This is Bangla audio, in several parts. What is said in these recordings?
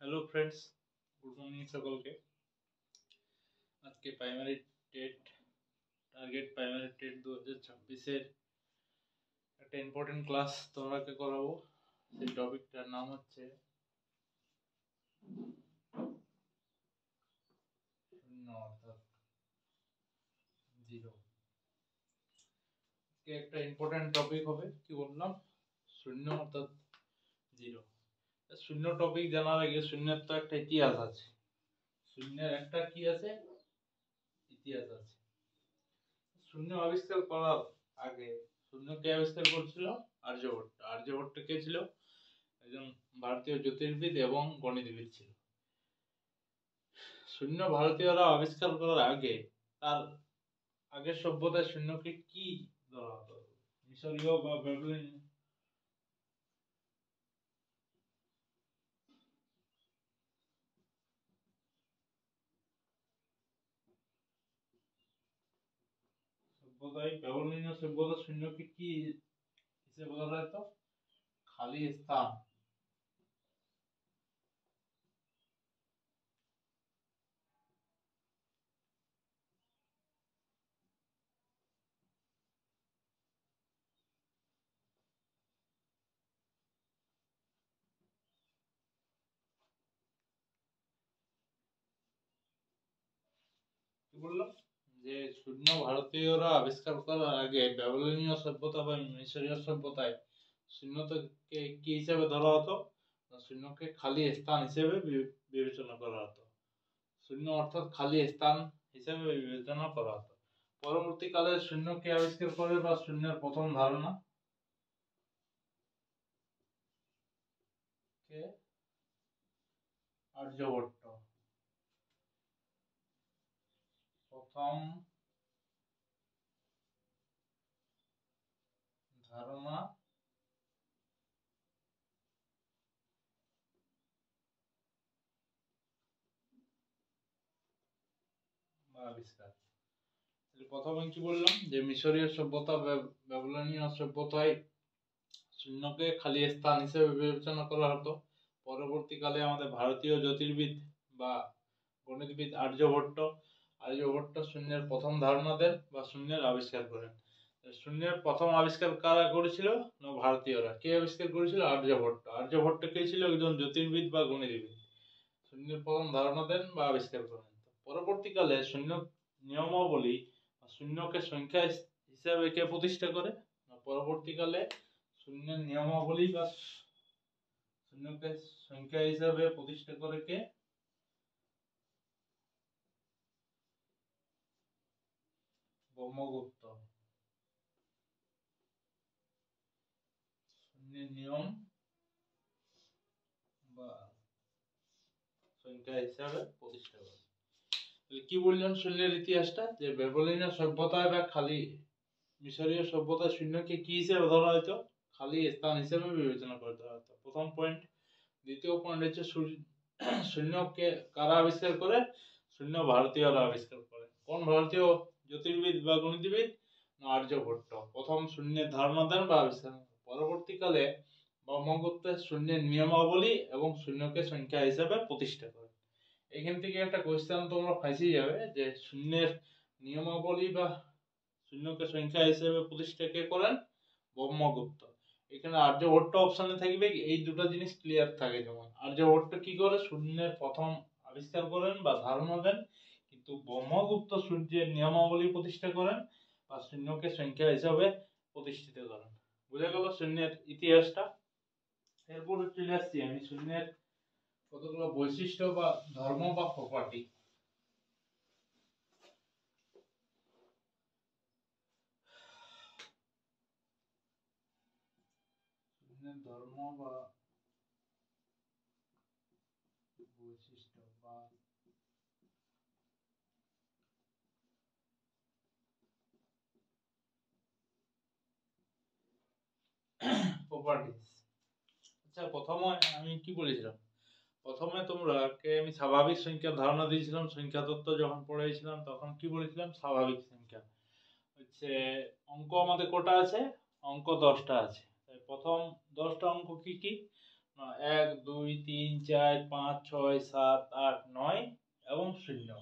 হ্যালো ফ্রেন্ডস, গুড মর্নিং সকলকে। আজকে প্রাইমারি টেট প্রাইমারি টেট 2026-এর একটা ইম্পর্টেন্ট ক্লাস তোমাকে করাবো। সেই টপিকটার নাম হচ্ছে শূন্য অর্থাৎ জিরো। একটা ইম্পর্টেন্ট টপিক হবে, কি বললাম, শূন্য অর্থাৎ জিরো। শূন্য টপিক জানার আগে শূন্যের তো একটা ইতিহাস আছে। শূন্যের একটা কি আছে, ইতিহাস আছে। শূন্য আবিষ্কার করার আগে শূন্য কে আবিষ্কার করেছিল? আর্যভট্ট। আর্যভট্ট কে ছিল? একজন ভারতীয় জ্যোতির্বিদ এবং গণিতবিদ ছিল। শূন্য ভারতীয়রা আবিষ্কার করার আগে তার আগের সভ্যতায় শূন্যকে কি ধরা হতো? মিশরীয় বা ব্যাবিলনীয় ব্যাবিলনীয় সভ্যতা শূন্যকে কি হিসেবে বলা হতো? খালি স্থান। কি বললাম যে শূন্য ভারতীয়রা আবিষ্কার করার আগে ব্যাবিলনীয় সভ্যতা বা মিশরীয় সভ্যতায় শূন্যকে কি হিসেবে ধরা হতো? শূন্যকে খালি স্থান হিসেবে বিবেচনা করা হতো। শূন্য অর্থাৎ খালি স্থান হিসেবে বিবেচনা করা হতো। পরবর্তীকালে শূন্যকে আবিষ্কার করে বা শূন্যের প্রথম ধারণা কে? আর্যভট্ট। প্রথম ধারণা বা আবিষ্কার। প্রথমে কি বললাম যে মিশরীয় সভ্যতা ব্যাবিলনীয় সভ্যতায় শূন্যকে খালি স্থান হিসেবে বিবেচনা করা হতো। পরবর্তীকালে আমাদের ভারতীয় জ্যোতির্বিদ বা গণিতবিদ আর্যভট্ট শূন্যের প্রথম ধারণা দেন বা শূন্যের আবিষ্কার করেন। শূন্যের প্রথম আবিষ্কার কারা করেছিল? ভারতীয়রা। কে আবিষ্কার করেছিল? আর্যভট্ট। আর্যভট্ট কে ছিল? একজন জ্যোতির্বিদ বা গণিতবিদ। শূন্যের প্রথম ধারণা দেন বা আবিষ্কার করেন। পরবর্তীকালে শূন্য নিয়মাবলী শূন্যকে সংখ্যা হিসাবে কে প্রতিষ্ঠা করে? পরবর্তীকালে শূন্যের নিয়মাবলী বা শূন্যকে সংখ্যা হিসাবে প্রতিষ্ঠা করে কে? ব্রহ্মগুপ্ত। শূন্যের নিয়ম বা সংখ্যা হিসাবে প্রতিষ্ঠা করে। কি বললাম শূন্যের ইতিহাসটা? যে ব্যাবিলনীয় সভ্যতায় বা খালি মিশরীয় সভ্যতায় শূন্যকে কি হিসেবে ধরা হতো? খালি স্থান হিসেবে বিবেচনা করতে হতো। প্রথম পয়েন্ট। দ্বিতীয় পয়েন্ট হচ্ছে শূন্যকে কারা আবিষ্কার করে? শূন্য ভারতীয়রা আবিষ্কার করে। কোন ভারতীয় জ্যোতির্বিদ বা গণিতবিদ? আর্যভট্ট প্রথম শূন্যের ধারণা দেন বা আবিষ্কার। পরবর্তীকালে ব্রহ্মগুপ্তের শূন্যের নিয়মাবলী এবং শূন্যকে সংখ্যা হিসেবে প্রতিষ্ঠা করে। এখান থেকে একটা কোয়েশ্চেন তোমরা ফাঁসি যাবে যে শূন্যের নিয়মাবলী বা শূন্যকে সংখ্যা হিসেবে প্রতিষ্ঠা কে করেন? ব্রহ্মগুপ্ত। এখানে আর্যভট্ট অপশনে থাকবে, এই দুটো জিনিস ক্লিয়ার থাকে। যেমন আর্যভট্ট কি করে? শূন্যের প্রথম আবিষ্কার করেন বা ধারণা দেন, কিন্তু ব্রহ্মগুপ্ত সূর্যের নিয়মাবলী প্রতিষ্ঠা করেন বা শূন্যকে সংখ্যা হিসাবে প্রতিষ্ঠিত করেন। বুঝা গেল শূন্যের ইতিহাসটা। এরপর চলে আসছি আমি শূন্যের কতগুলো বৈশিষ্ট্য বা ধর্ম বা প্রপার্টি। শূন্যের ধর্ম বা বৈশিষ্ট্য বা প্রপার্টিজ। আচ্ছা, প্রথমে আমি কি বলেছিলাম? প্রথমে তোমরাকে আমি স্বাভাবিক সংখ্যার ধারণা দিয়েছিলাম। সংখ্যা তত্ত্ব যখন পড়েছিলাম তখন কি বলেছিলাম? স্বাভাবিক সংখ্যা হচ্ছে অঙ্ক আমাদের কটা আছে? অঙ্ক 10টা আছে। প্রথম 10টা অঙ্ক কি কি? 1 2 3 4 5 6 7 8 9 এবং 0।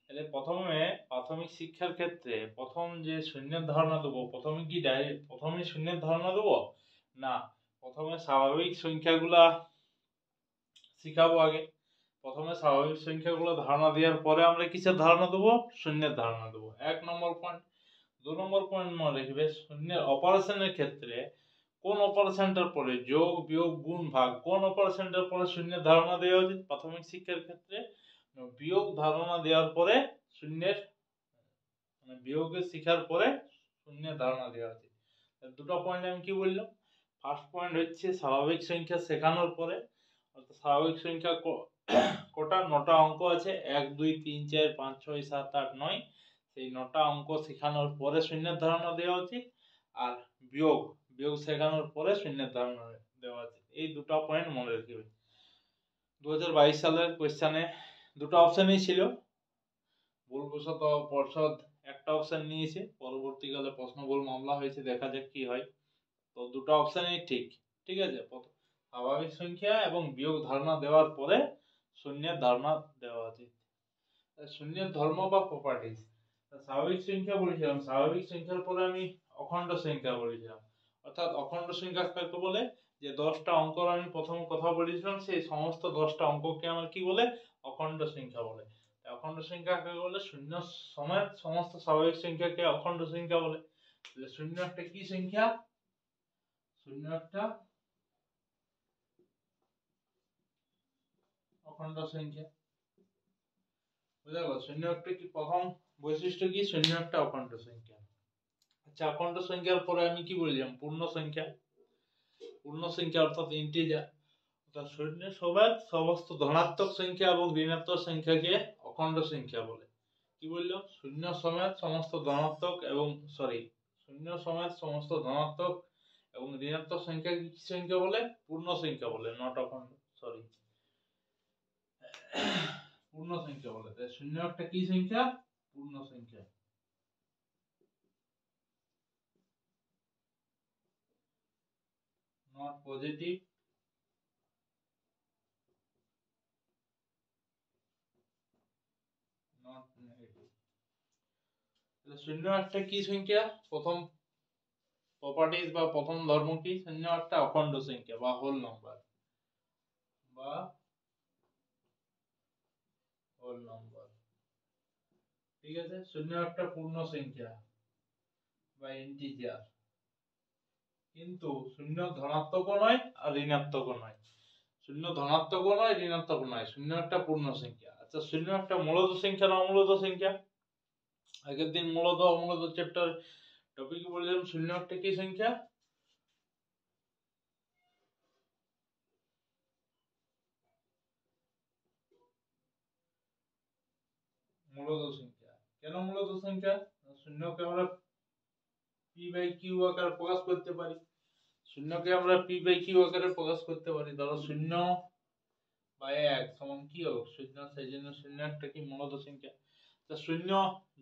তাহলে প্রথমে প্রাথমিক শিক্ষার ক্ষেত্রে প্রথম যে শূন্যের ধারণা দেবো, প্রথমে কি প্রথমে শূন্যের ধারণা দেবো না, প্রথমে স্বাভাবিক সংখ্যাগুলা শিখাবো আগে। প্রথমে স্বাভাবিক সংখ্যাগুলো ধারণা দেওয়ার পরে আমরা কিসের ধারণা দেবো, শূন্যের ধারণা দেবো। 1 নম্বর পয়েন্ট। 2 নম্বর পয়েন্ট মনে রাখবে, শূন্যের অপারেশনের ক্ষেত্রে কোন অপারেশনটার পরে যোগ বিয়োগ গুণ ভাগ, কোন অপারেশনটার পরে শূন্যের ধারণা দেওয়া উচিত প্রাথমিক শিক্ষার ক্ষেত্রে, বিয়োগ ধারণা দেওয়ার পরে শূন্যের বিয়োগের শিখার পরে শূন্যের ধারণা দেওয়া উচিত। দুটো পয়েন্ট আমি কি বললাম, ফার্স্ট পয়েন্ট হচ্ছে স্বাভাবিক সংখ্যা শেখানোর পরে, অর্থাৎ স্বাভাবিক সংখ্যা কটা, 9টা অঙ্ক আছে, 1 2 3 4 5 6 7 8 9, সেই 9টা অঙ্ক শেখানোর পরে শূন্যের ধারণা দেওয়া উচিত। আর বিয়োগ বিয়োগ শেখানোর পরে শূন্যের ধারণা দেওয়া উচিত। এই দুটো পয়েন্ট মনে রাখবে। 2022 সালের কোয়েশ্চেনে দুটো অপশনই ছিল, ভুলবশত পর্ষদ একটা অপশন নিয়েছে, পরবর্তীকালে প্রশ্নভুল মামলা হয়েছে, দেখা যাক কি হয়। তো দুটো অপশনই ঠিক, ঠিক আছে। স্বাভাবিক সংখ্যা এবং বিয়োগ ধারণা দেওয়ার পরে শূন্যের ধারণা দেওয়া উচিত। শূন্যের ধর্ম বা প্রপার্টিজ, স্বাভাবিক সংখ্যা বলেছিলাম, স্বাভাবিক সংখ্যার পরে আমি অখণ্ড সংখ্যা বলেছিলাম। অর্থাৎ অখণ্ড সংখ্যা কাকে বলে, যে 10টা অঙ্ক আমি প্রথম কথা বলেছিলাম, সেই সমস্ত 10টা অঙ্ককে আমার কি বলে, অখণ্ড সংখ্যা বলে। অখণ্ড সংখ্যা কাকে বলে, শূন্য সমেত সমস্ত স্বাভাবিক সংখ্যাকে অখণ্ড সংখ্যা বলে। শূন্য একটা কি সংখ্যা, শূন্য একটা অখণ্ড সংখ্যা। বুঝা গেল, শূন্য একটা কি প্রথম বৈশিষ্ট্য কি, শূন্য একটা অখণ্ড সংখ্যা। আচ্ছা, অখণ্ড সংখ্যার পরে আমি কি বললাম, পূর্ণ সংখ্যা। পূর্ণ সংখ্যা অর্থাৎ ইন্টিজার, অর্থাৎ শূন্য সমেত সমস্ত ধনাত্মক সংখ্যা এবং ঋণাত্মক সংখ্যাকে অখণ্ড সংখ্যা বলে। কি বললাম, শূন্য সমেত সমস্ত ধনাত্মক এবং শূন্য সমেত সমস্ত ধনাত্মক এবং ঋণাত্মক সংখ্যা কি সংখ্যা বলে, পূর্ণ সংখ্যা বলে, নট অখণ্ড, পূর্ণ সংখ্যা বলে। তাই শূন্য একটা কি সংখ্যা, পূর্ণ সংখ্যা। Not positive, not negative. শূন্য একটা কি সংখ্যা, প্রথম প্রপার্টিজ বা প্রথম ধর্ম কি, শূন্য একটা অখণ্ড সংখ্যা বা হোল নাম্বার, বা হোল নাম্বার, ঠিক আছে। শূন্য একটা পূর্ণ সংখ্যা বা ইন্টিজার, কিন্তু শূন্য ধনাত্মকও নয় আর ঋণাত্মকও নয়, শূন্য ধনাত্মকও নয় ঋণাত্মকও নয়, শূন্য একটা পূর্ণ সংখ্যা। আচ্ছা, শূন্য একটা মূলত সংখ্যা না অমূলত সংখ্যা, আগের দিন মূলত অমূলত চ্যাপ্টার টপিক বললাম, শূন্য একটা কি সংখ্যা, মূলত সংখ্যা। কেন মূলত সংখ্যা, শূন্যকে আমরা পি বাই কিউ আকারে প্রকাশ করতে পারি, শূন্যকে আমরা পি বাই কিউ আকারে প্রকাশ করতে পারি। ধরো 0/1 সমান কি হবে, শূন্য, সেই জন্য শূন্য একটা কি মূলত সংখ্যা। তা শূন্য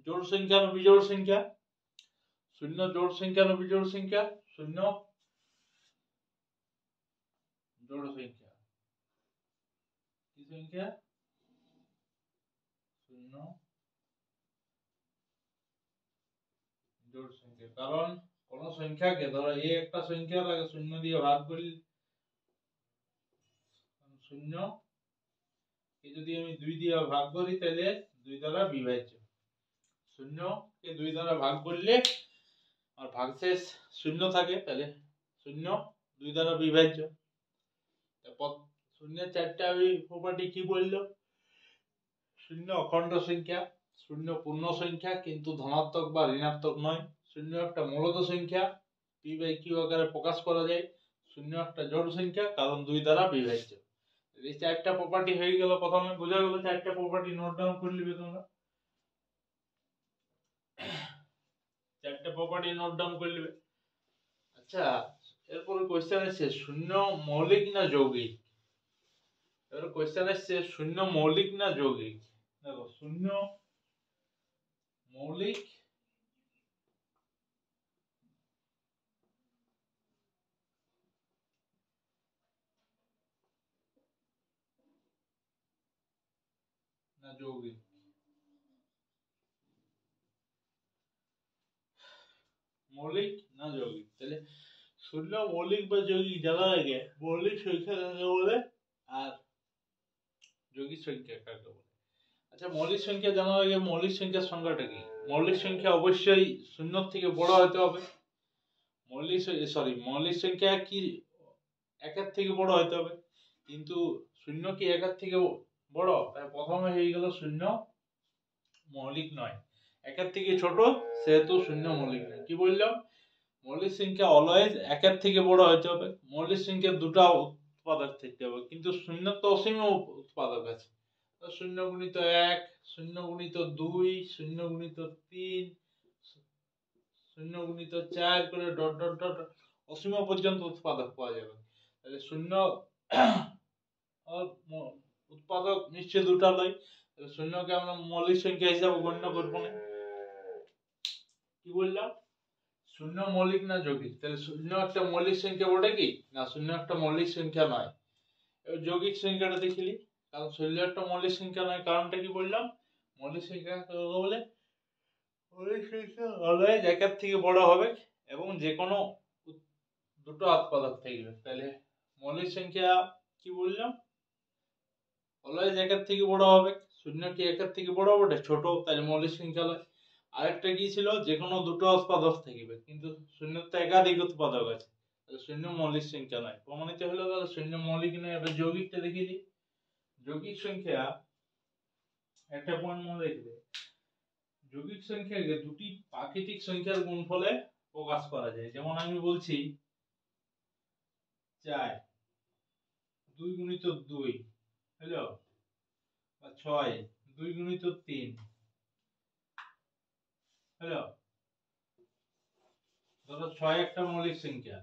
জোড় সংখ্যা না বিজোড় সংখ্যা, শূন্য জোড় সংখ্যা না বিজোড় সংখ্যা, শূন্য জোড় সংখ্যা। কি সংখ্যা, শূন্য জোড় সংখ্যা। কারণ কোন সংখ্যাকে, ধরো এই একটা সংখ্যা তাকে শূন্য দিয়ে ভাগ করি, শূন্য কে যদি আমি 2 দিয়ে ভাগ করি তাহলে 2 দ্বারা বিভাজ্য। শূন্য কে 2 দ্বারা ভাগ করলে আর ভাগশেষ শূন্য থাকে, তাহলে শূন্য 2 দ্বারা বিভাজ্য। তারপর শূন্যের চারটা প্রপার্টি কি বললো, শূন্য অখণ্ড সংখ্যা, শূন্য পূর্ণ সংখ্যা কিন্তু ধনাত্মক বা ঋণাত্মক নয়, শূন্য একটা মূলত সংখ্যা, পি বাই কিউ আকারে প্রকাশ করা যায়, শূন্য একটা জোড় সংখ্যা কারণ 2 দ্বারা বিভাজ্য। এই চারটা প্রপার্টি হয়ে গেল, প্রথমে বোঝা গেল, চারটা প্রপার্টি নোট ডাউন করে নিবে তোমরা, চারটা প্রপার্টি নোট ডাউন করে নিবে। আচ্ছা, এরপরে কোশ্চেন আছে শূন্য মৌলিক না যৌগিক। এবার কোশ্চেন আসছে শূন্য মৌলিক না যৌগিক। দেখো, শূন্য মৌলিক যৌগিক? মৌলিক না যৌগিক? তাহলে শূন্য মৌলিক বা যৌগিক জানার আগে মৌলিক সংখ্যা কাকে বলে আর যৌগিক সংখ্যা কাকে বলে? আচ্ছা, মৌলিক সংখ্যা জানার আগে মৌলিক সংখ্যার সংজ্ঞাটা কি? মৌলিক সংখ্যা অবশ্যই শূন্যর থেকে বড় হতে হবে। মৌলিক সংখ্যা কি একের থেকে বড় হতে হবে, কিন্তু শূন্য কি একের থেকে বড়? তাই প্রথমে হয়ে গেল শূন্য মৌলিক নয়, একের থেকে ছোট, সেহেতু শূন্য মৌলিক নয়। কি বললাম? মৌলিক সংখ্যা অলওয়েজ একের থেকে বড় হতে হবে। মৌলিক সংখ্যা দুটো উৎপাদক থাকতে হবে, কিন্তু শূন্য তো অসীম উৎপাদক আছে। শূন্য গুণিত 1, শূন্য গুণিত 2, শূন্য গুণিত 3, শূন্য গুণিত 4 করে ডট ডট ডট অসীম পর্যন্ত উৎপাদক পাওয়া যাবে। তাহলে শূন্য উৎপাদক নিশ্চয় দুটা লয়, তাহলে শূন্যকে আমরা মৌলিক সংখ্যা হিসাবে গণ্য করব না। কি বললাম? শূন্য মৌলিক না যৌগিক? তাহলে শূন্য একটা মৌলিক সংখ্যা বটে কি না? শূন্য একটা মৌলিক সংখ্যা নয়। এবার যৌগিক সংখ্যাটা দেখিলি, কারণ শূন্য একটা মৌলিক সংখ্যা নয়, কারণটা কি বললাম? মৌলিক সংখ্যা বলে মৌলিক সংখ্যা অলওয়েজ একের থেকে বড় হবে এবং যে কোনো দুটো উৎপাদক থাকবে। তাহলে মৌলিক সংখ্যা কি বললাম? অলওয়েজ একের থেকে বড় হবে। শূন্য কি একের থেকে বড় বটে? ছোট, তাহলে মৌলিক সংখ্যা নয়। আরেকটা কি ছিল? যে কোনো দুটো উৎপাদক থাকবে, কিন্তু শূন্যের তো একাধিক উৎপাদক আছে, তাহলে শূন্য মৌলিক সংখ্যা নয়। প্রমাণিত হলো তাহলে শূন্য মৌলিক নয়। এবার যৌগিকটা দেখি। যৌগিক সংখ্যা একটা পয়েন্ট মনে রাখবে, যৌগিক সংখ্যাকে দুটি প্রাকৃতিক সংখ্যার গুণফলে প্রকাশ করা যায়। যেমন আমি বলছি 4 2 গুণিত 2 হলো, বা 6 2 গুণিত 3 হলো। ধরো 6 একটা মৌলিক সংখ্যা,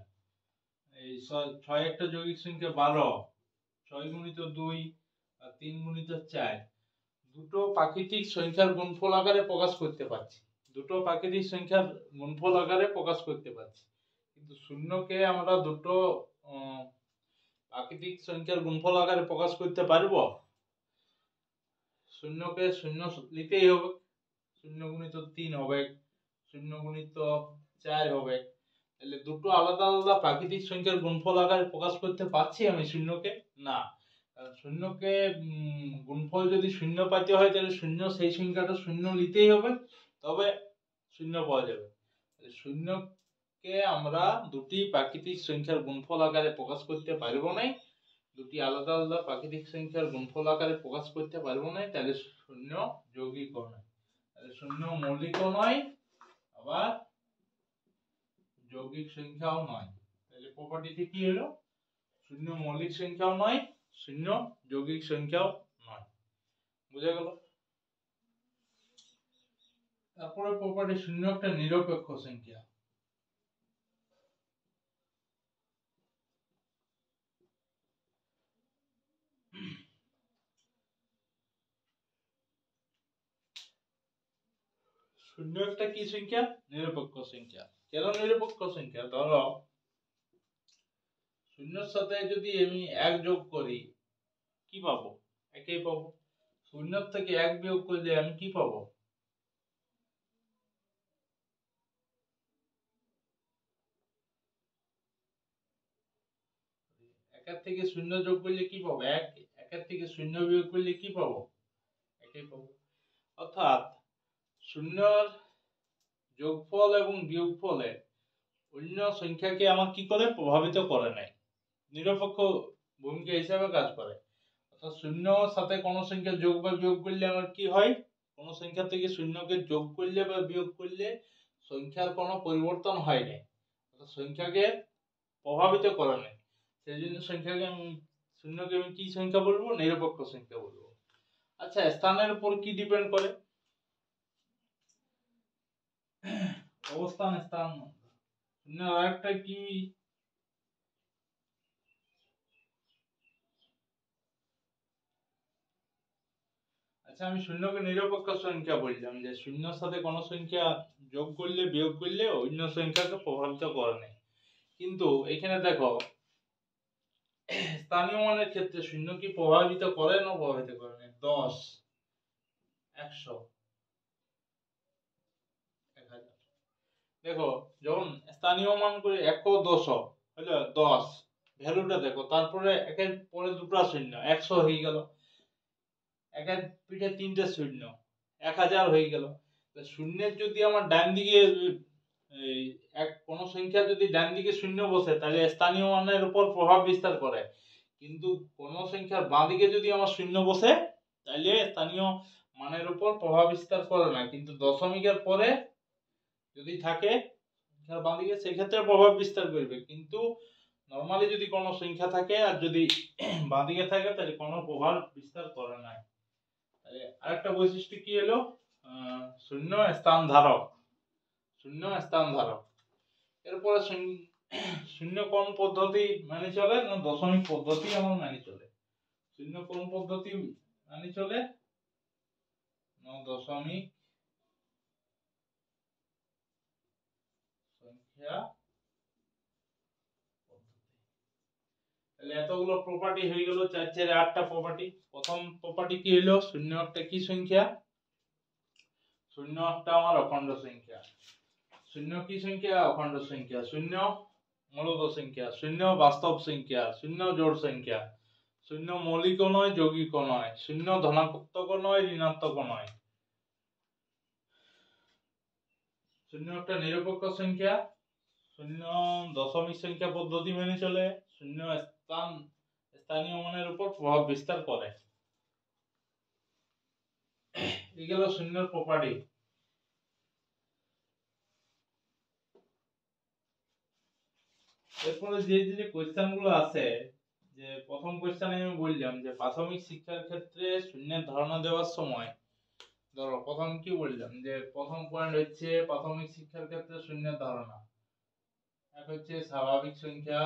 এই 6 একটা যৌগিক সংখ্যা 12, 6 গুণিত 2 আর 3 গুণিত 4 দুটো প্রাকৃতিক সংখ্যার গুণফল আকারে প্রকাশ করতে পারছি। দুটো প্রাকৃতিক সংখ্যার গুণফল আকারে প্রকাশ করতে পারছি, কিন্তু শূন্যকে আমরা দুটো প্রাকৃতিক সংখ্যার গুণফল আকারে প্রকাশ করতে পারবো? শূন্যকে শূন্য নিতেই হবে। 0 গুণিত 3 হবে, 0 গুণিত 4 হবে। তাহলে দুটো আলাদা আলাদা প্রাকৃতিক সংখ্যার গুণফল আকারে প্রকাশ করতে পারছি আমি শূন্যকে? না। শূন্যকে গুণফল যদি শূন্য পাইতে হয়, তাহলে শূন্য সেই সংখ্যাটা শূন্য নিতেই হবে, তবে শূন্য পাওয়া যাবে। শূন্যকে আমরা দুটি প্রাকৃতিক সংখ্যার গুণফল আকারে প্রকাশ করতে পারবো না। দুটি আলাদা আলাদা প্রাকৃতিক সংখ্যার গুণফল আকারে প্রকাশ করতে পারবো না, তাহলে শূন্য যৌগিকও নয়। তাহলে শূন্য মৌলিকও নয়, আবার যৌগিক সংখ্যাও নয়। তাহলে প্রপার্টিটি কি হলো? শূন্য মৌলিক সংখ্যাও নয়, শূন্য যৌগিক সংখ্যাও নয়। বুঝা গেল? তারপরে প্রপার্টি শূন্য একটা নিরপেক্ষ সংখ্যা। শূন্য একটা কি সংখ্যা? নিরপেক্ষ সংখ্যা। কেন নিরপেক্ষ সংখ্যা? ধরো শূন্যর সাথে যদি আমি 1 যোগ করি, কি পাবো? একই পাবো। শূন্য থেকে 1 বিয়োগ করলে আমি কি পাবো? একের থেকে শূন্য যোগ করলে কি পাবো? 1। একের থেকে শূন্য বিয়োগ করলে কি পাবো? একই পাবো। অর্থাৎ শূন্যর যোগফল এবং বিয়োগফলে অন্য সংখ্যাকে আমার কি করে প্রভাবিত করে নাই, নিরপেক্ষ ভূমিকা হিসাবে কাজ করে। অর্থাৎ শূন্যর সাথে কোনো সংখ্যা যোগ বা বিয়োগ করলে আমার কি হয়? কোনো সংখ্যা থেকে শূন্যকে যোগ করলে বা বিয়োগ করলে সংখ্যার কোনো পরিবর্তন হয় না, অর্থাৎ সংখ্যাকে প্রভাবিত করে নাই। সেই জন্য শূন্যকে আমি কি সংখ্যা বলবো? নিরপেক্ষ সংখ্যা বলবো। আচ্ছা, স্থানের উপর কি ডিপেন্ড করে? অবস্থান, স্থান। শূন্যের আরেকটা কি? আচ্ছা, আমি শূন্যকে নিরপেক্ষ সংখ্যা বললাম যে শূন্যর সাথে কোনো সংখ্যা যোগ করলে বিয়োগ করলে অন্য সংখ্যাকে প্রভাবিত করে না, কিন্তু এখানে দেখো স্থানীয় মানের ক্ষেত্রে শূন্য কি প্রভাবিত করে না প্রভাবিত করে না? 10 100 1000। দেখো যখন স্থানীয় মান করে 1 ও 10 হলো 10, ভ্যালুটা দেখো, তারপরে একের পরে দুটো শূন্য, 100 হয়ে গেল, একের পিঠে তিনটে শূন্য, 1000 হয়ে গেল। শূন্যের যদি আমার ডান দিকে এই কোন সংখ্যা যদি ডান দিকে শূন্য বসে তাহলে স্থানীয় মানের উপর প্রভাব বিস্তার করে, কিন্তু কোন সংখ্যার বাঁ দিকে যদি আমার শূন্য বসে তাহলে স্থানীয় মানের উপর প্রভাব বিস্তার করে না, কিন্তু দশমিকের পরে যদি থাকে সংখ্যার বাঁ দিকে সেক্ষেত্রে প্রভাব বিস্তার করবে, কিন্তু নরমালি যদি কোনো সংখ্যা থাকে আর যদি বাঁ দিকে থাকে তাহলে কোনো প্রভাব বিস্তার করে না। তাহলে আরেকটা বৈশিষ্ট্য কি হলো, শূন্য স্থান ধারক। শূন্য স্থান ধারক। এরপরে শূন্য কোন পদ্ধতি মানে চলে না দশমিক পদ্ধতি আমার মানে চলে। শূন্য কোন পদ্ধতি মানে চলে না দশমিক সংখ্যা পদ্ধতি। তাহলে এতগুলো প্রপার্টি হয়ে গেল, 4 4 8টা প্রপার্টি। প্রথম প্রপার্টি কি হলো, শূন্য একটা কি সংখ্যা, শূন্য একটা আমার অখণ্ড সংখ্যা। শূন্য কি সংখ্যা, অখণ্ড সংখ্যা। শূন্য মূলত সংখ্যা, শূন্য বাস্তব সংখ্যা, শূন্য জোড় সংখ্যা, শূন্য মৌলিক নয় যৌগিক নয়, শূন্য ধনাত্মক নয় ঋণাত্মক নয়। শূন্য একটা নিরপেক্ষ সংখ্যা, শূন্য দশমিক সংখ্যা পদ্ধতি মেনে চলে, শূন্য স্থানীয় মানের উপর প্রভাব বিস্তার করে। এই গেল শূন্যের প্রপার্টি। এরপরে যে যে কোশ্চেন গুলো আছে, যে প্রথম কোশ্চেনে আমি বললাম যে প্রাথমিক শিক্ষার ক্ষেত্রে শূন্যের ধারণা দেওয়ার সময়, ধরো প্রথম কি বললাম যে প্রথম পয়েন্ট হচ্ছে প্রাথমিক শিক্ষার ক্ষেত্রে শূন্যের ধারণা। এক হচ্ছে স্বাভাবিক সংখ্যা,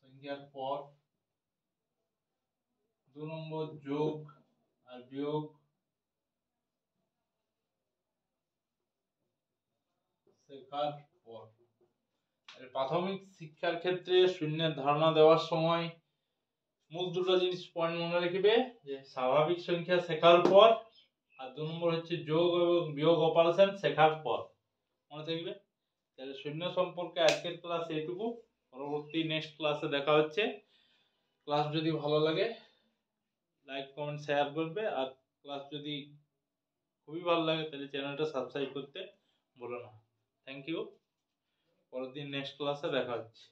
সংখ্যার পর, 2 নম্বর যোগ আর বিয়োগ, শেখার পর। প্রাথমিক শিক্ষার ক্ষেত্রে শূন্যের ধারণা দেওয়ার সময় মূল দুটো জিনিস পয়েন্ট মনে রাখবে, যে স্বাভাবিক সংখ্যা শেখার পর, আর 2 নম্বর হচ্ছে যোগ এবং বিয়োগ অপারেশন শেখার পর, মনে থাকবে। তাহলে শূন্য সম্পর্কে আজকের ক্লাস এইটুকু। পরবর্তী নেক্সট ক্লাসে দেখা হচ্ছে। ক্লাস যদি ভালো লাগে লাইক কমেন্ট শেয়ার করবে, আর ক্লাস যদি খুবই ভালো লাগে তাহলে চ্যানেলটা সাবস্ক্রাইব করতে ভুলো না। Thank you. পরের দিন নেক্সট ক্লাসে দেখা হচ্ছে।